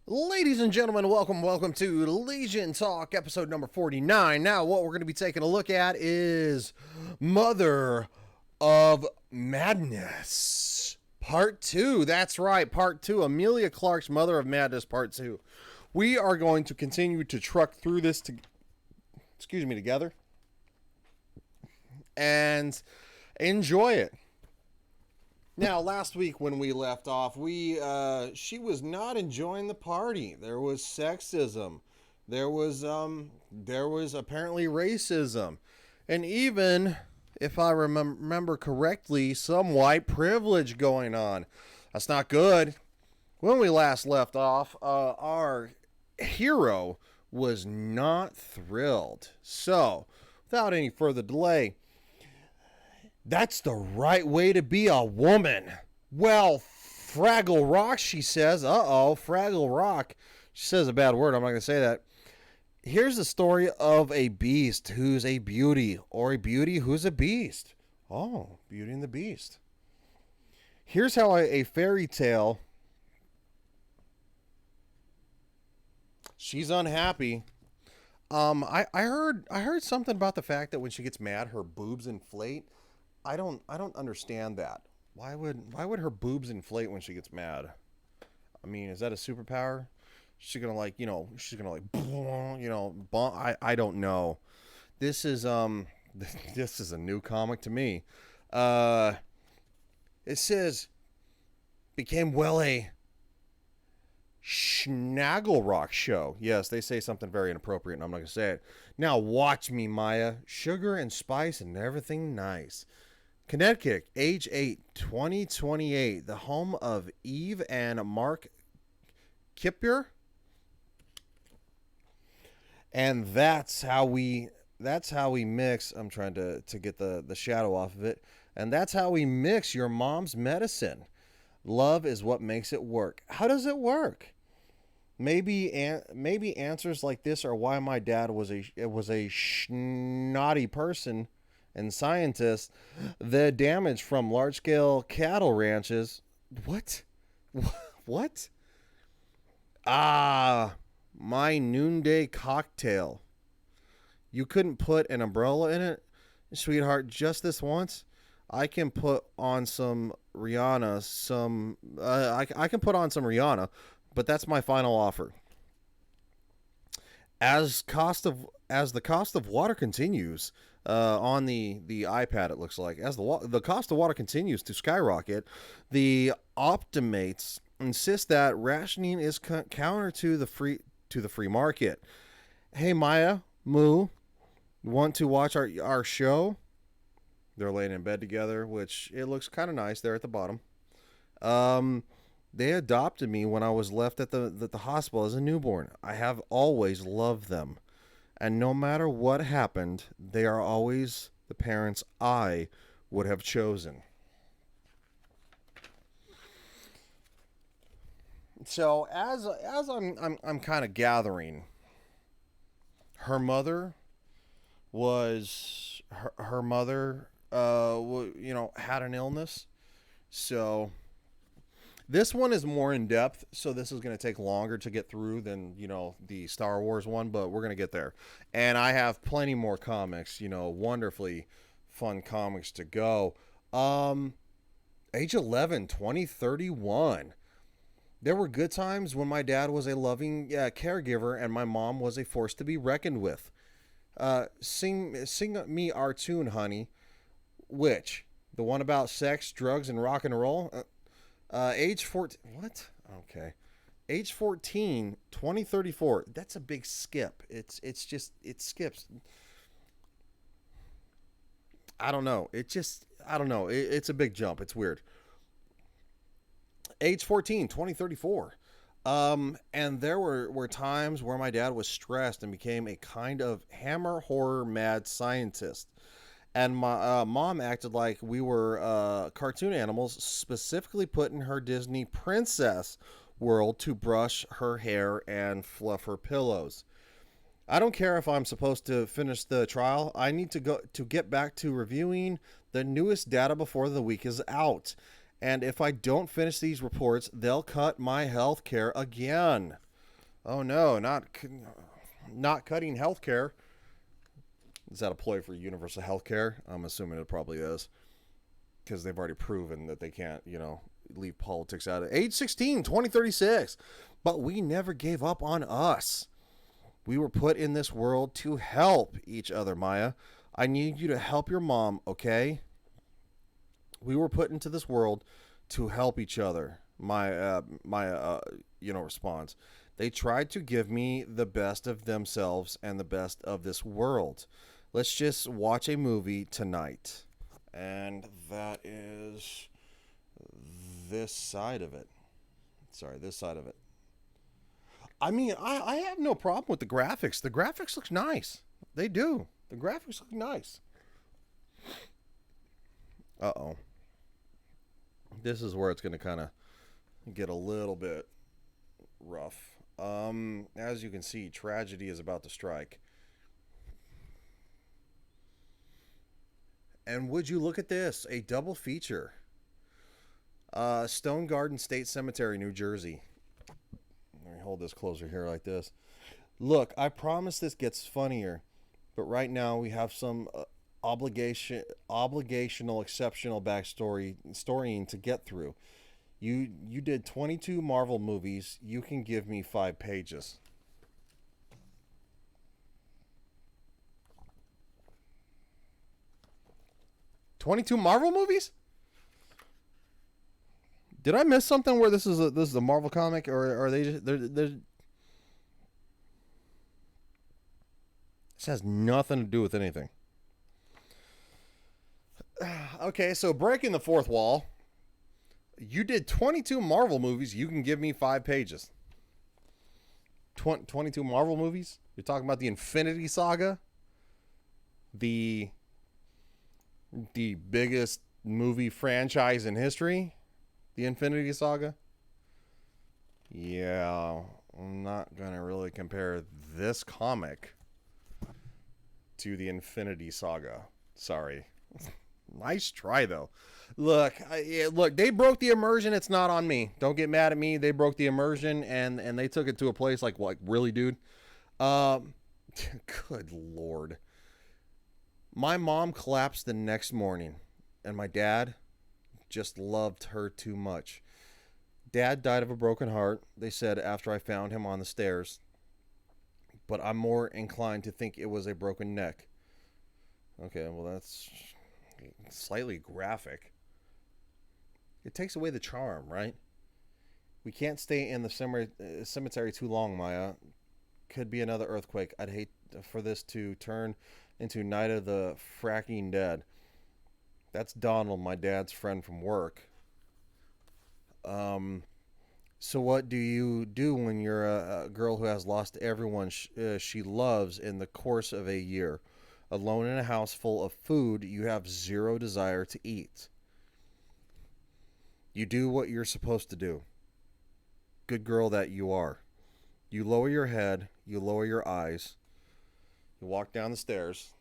Ladies and gentlemen, welcome to Legion Talk, episode number 49. Now, what we're going to be taking a look at is Mother of Madness, Part 2. That's right, Part 2. Emilia Clarke's Mother of Madness, Part 2. We are going to continue to truck through this together and enjoy it. Now, last week when we left off, she was not enjoying the party. There was sexism. There was apparently racism, and even, if I remember correctly, some white privilege going on. That's not good. When we last left off, our hero was not thrilled. So, without any further delay, that's the right way to be a woman. Well, Fraggle Rock, she says. Uh-oh, Fraggle Rock. She says a bad word. I'm not going to say that. Here's the story of a beast who's a beauty, or a beauty who's a beast. Oh, Beauty and the Beast. Here's how a fairy tale. She's unhappy. I heard something about the fact that when she gets mad, her boobs inflate. I don't understand that. Why would her boobs inflate when she gets mad? I mean, is that a superpower? She's gonna I don't know. This is this is a new comic to me. It says became a Schnaggle Rock show. Yes, they say something very inappropriate, and I'm not gonna say it. Now watch me, Maya. Sugar and spice and everything nice. Connecticut, age 8, 2028, the home of Eve and Mark Kipper. And that's how we mix. I'm trying to get the shadow off of it. And that's how we mix your mom's medicine. Love is what makes it work. How does it work? Maybe answers like this are why my dad was a snotty person and scientists. The damage from large-scale cattle ranches. What? What? My noonday cocktail. You couldn't put an umbrella in it, sweetheart, just this once? I can put on some Rihanna, I can put on some Rihanna, but that's my final offer. As the cost of water continues, on the iPad, it looks like as the cost of water continues to skyrocket, the optimates insist that rationing is counter to the free market. Hey Maya, Moo, want to watch our show? They're laying in bed together, which it looks kind of nice there at the bottom. They adopted me when I was left at the hospital as a newborn. I have always loved them. And no matter what happened, they are always the parents I would have chosen. So as I'm kind of gathering, her mother was her mother had an illness. So this one is more in depth, so this is going to take longer to get through than, the Star Wars one, but we're going to get there. And I have plenty more comics, wonderfully fun comics to go. Age 11, 2031. There were good times when my dad was a loving caregiver and my mom was a force to be reckoned with. Sing me our tune, honey. Which? The one about sex, drugs, and rock and roll? Age 14. What? Okay. Age 14, 2034. That's a big skip. It skips. I don't know. It's a big jump. It's weird. Age 14, 2034. And there were times where my dad was stressed and became a kind of hammer horror mad scientist. And my mom acted like we were cartoon animals, specifically put in her Disney princess world to brush her hair and fluff her pillows. I don't care if I'm supposed to finish the trial. I need to get back to reviewing the newest data before the week is out. And if I don't finish these reports, they'll cut my health care again. Oh no, not cutting healthcare. Is that a ploy for universal healthcare? I'm assuming it probably is, because they've already proven that they can't, leave politics out of age 16, 2036. But we never gave up on us. We were put in this world to help each other, Maya. I need you to help your mom, okay? We were put into this world to help each other. My response. They tried to give me the best of themselves and the best of this world. Let's just watch a movie tonight. And that is this side of it. Sorry, this side of it. I mean, I have no problem with the graphics. The graphics look nice. They do. The graphics look nice. Uh-oh. This is where it's going to kind of get a little bit rough. As you can see, tragedy is about to strike. And would you look at this? A double feature. Stone Garden State Cemetery, New Jersey. Let me hold this closer here like this. Look, I promise this gets funnier, but right now we have some obligational, exceptional storying to get through. You did 22 Marvel movies. You can give me 5 pages. "22 Marvel movies? Did I miss something where this is a Marvel comic, or are they just they're this has nothing to do with anything. Okay, so breaking the fourth wall. You did 22 Marvel movies. You can give me 5 pages. 22 Marvel movies? You're talking about the Infinity Saga? The biggest movie franchise in history? The Infinity Saga? Yeah, I'm not going to really compare this comic to the Infinity Saga. Sorry. Nice try, though. Look, they broke the immersion. It's not on me. Don't get mad at me. They broke the immersion, and they took it to a place like really, dude? Good Lord. My mom collapsed the next morning, and my dad just loved her too much. Dad died of a broken heart, they said, after I found him on the stairs. But I'm more inclined to think it was a broken neck. Okay, well, that's slightly graphic. It takes away the charm, right? We can't stay in the cemetery too long, Maya. Could be another earthquake. I'd hate for this to turn into Night of the Fracking Dead. That's Donald, my dad's friend from work. So what do you do when you're a girl who has lost everyone she loves in the course of a year? Alone in a house full of food you have zero desire to eat. You do what you're supposed to do. Good girl that you are. You lower your head, you lower your eyes, you walk down the stairs.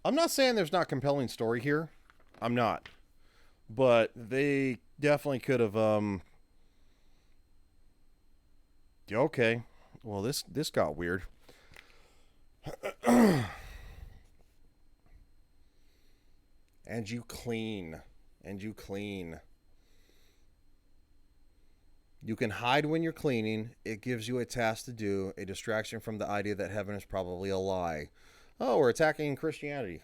I'm not saying there's not compelling story here. I'm not. But they definitely could have okay. Well, this got weird. And you clean. And you clean. You can hide when you're cleaning. It gives you a task to do, a distraction from the idea that heaven is probably a lie. Oh, we're attacking Christianity.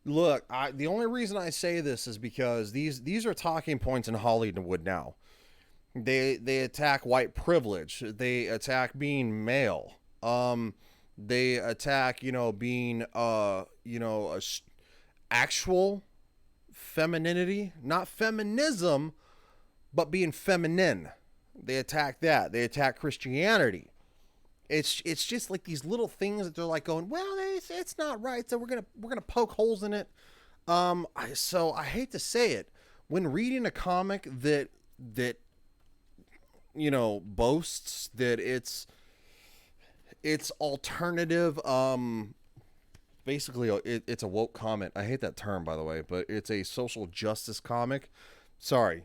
Look, the only reason I say this is because these are talking points in Hollywood now. They attack white privilege. They attack being male. They attack being actual femininity, not feminism, but being feminine. They attack that. They attack Christianity. It's just like these little things that they're like going, well, it's not right, so we're gonna poke holes in it. I hate to say it, when reading a comic that boasts that it's alternative, basically it's a woke comic. I hate that term, by the way, but it's a social justice comic. Sorry,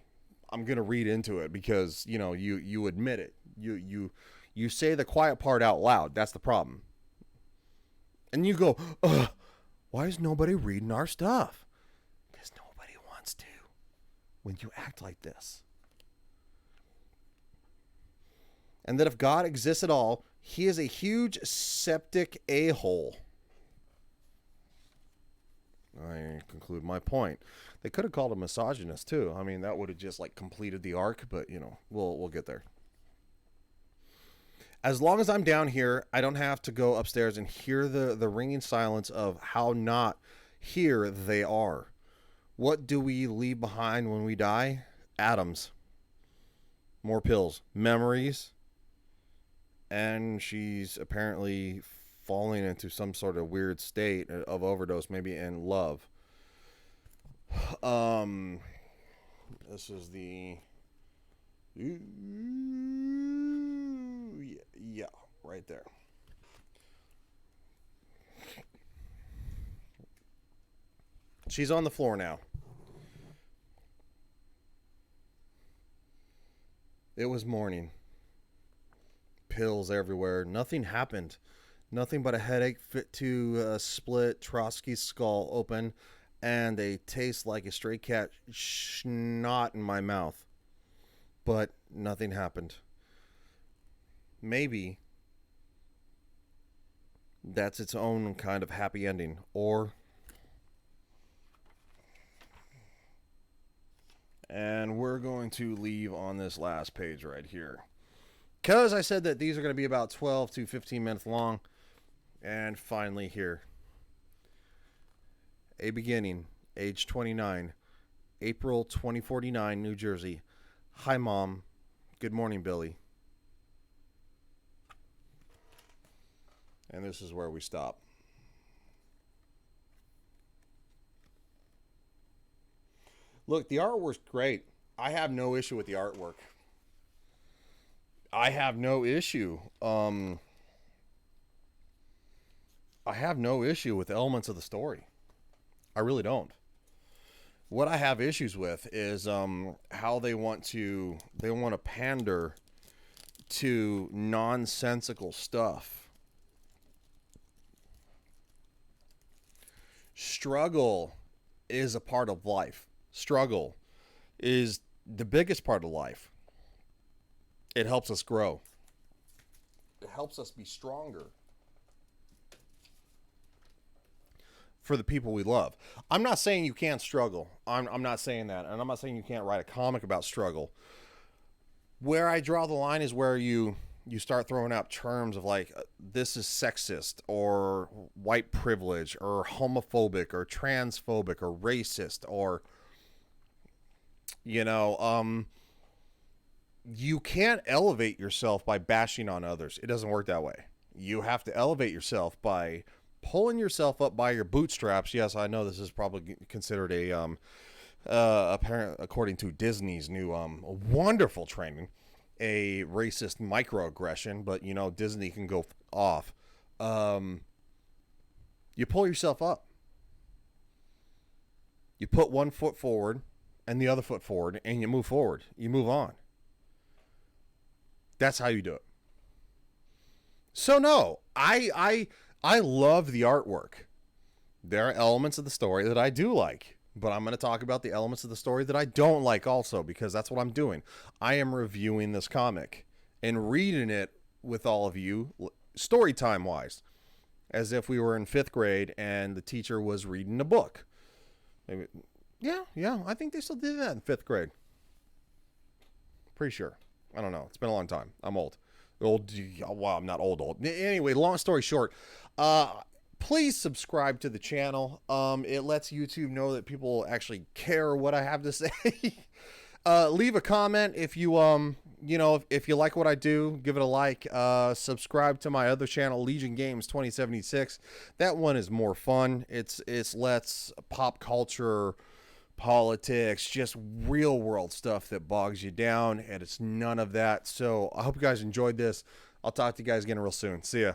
I'm gonna read into it because you admit it. You say the quiet part out loud. That's the problem. And you go, ugh, why is nobody reading our stuff? Because nobody wants to. When you act like this. And that if God exists at all, he is a huge septic a-hole. I conclude my point. They could have called him misogynist too. I mean, that would have just like completed the arc, but we'll get there. As long as I'm down here, I don't have to go upstairs and hear the ringing silence of how not here they are. What do we leave behind when we die? Atoms. More pills. Memories. And she's apparently falling into some sort of weird state of overdose, maybe in love. This is the... Yeah, right there. She's on the floor now. It was morning. Pills everywhere. Nothing happened. Nothing but a headache fit to split Trotsky's skull open and a taste like a stray cat snot in my mouth. But nothing happened. Maybe that's its own kind of happy ending. Or... And we're going to leave on this last page right here. Because I said that these are going to be about 12 to 15 minutes long. And finally here. A beginning, age 29, April 2049, New Jersey. Hi, Mom. Good morning, Billy. And this is where we stop. Look, the artwork's great. I have no issue with the artwork. I have no issue. I have no issue with elements of the story. I really don't. What I have issues with is how they want to pander to nonsensical stuff. Struggle is a part of life. Struggle is the biggest part of life. It helps us grow. It helps us be stronger for the people we love. I'm not saying you can't struggle. I'm not saying that. And I'm not saying you can't write a comic about struggle. Where I draw the line is where you start throwing out terms of like, this is sexist or white privilege or homophobic or transphobic or racist or, you can't elevate yourself by bashing on others. It doesn't work that way. You have to elevate yourself by pulling yourself up by your bootstraps. Yes, I know this is probably considered a apparent, according to Disney's new wonderful training, a racist microaggression, but Disney can go off. You pull yourself up. You put one foot forward and the other foot forward, and you move forward. You move on. That's how you do it. So no, I love the artwork. There are elements of the story that I do like, but I'm going to talk about the elements of the story that I don't like also, because that's what I'm doing. I am reviewing this comic and reading it with all of you, story time wise, as if we were in 5th grade and the teacher was reading a book. Maybe, yeah, I think they still did that in 5th grade. Pretty sure. I don't know. It's been a long time. I'm old. Well, I'm not old. Anyway, long story short, please subscribe to the channel. It lets YouTube know that people actually care what I have to say. Leave a comment if you if you like what I do, give it a like. Subscribe to my other channel, Legion Games 2076. That one is more fun. It's less pop culture, politics, just real world stuff that bogs you down, and it's none of that. So I hope you guys enjoyed this. I'll talk to you guys again real soon. See ya.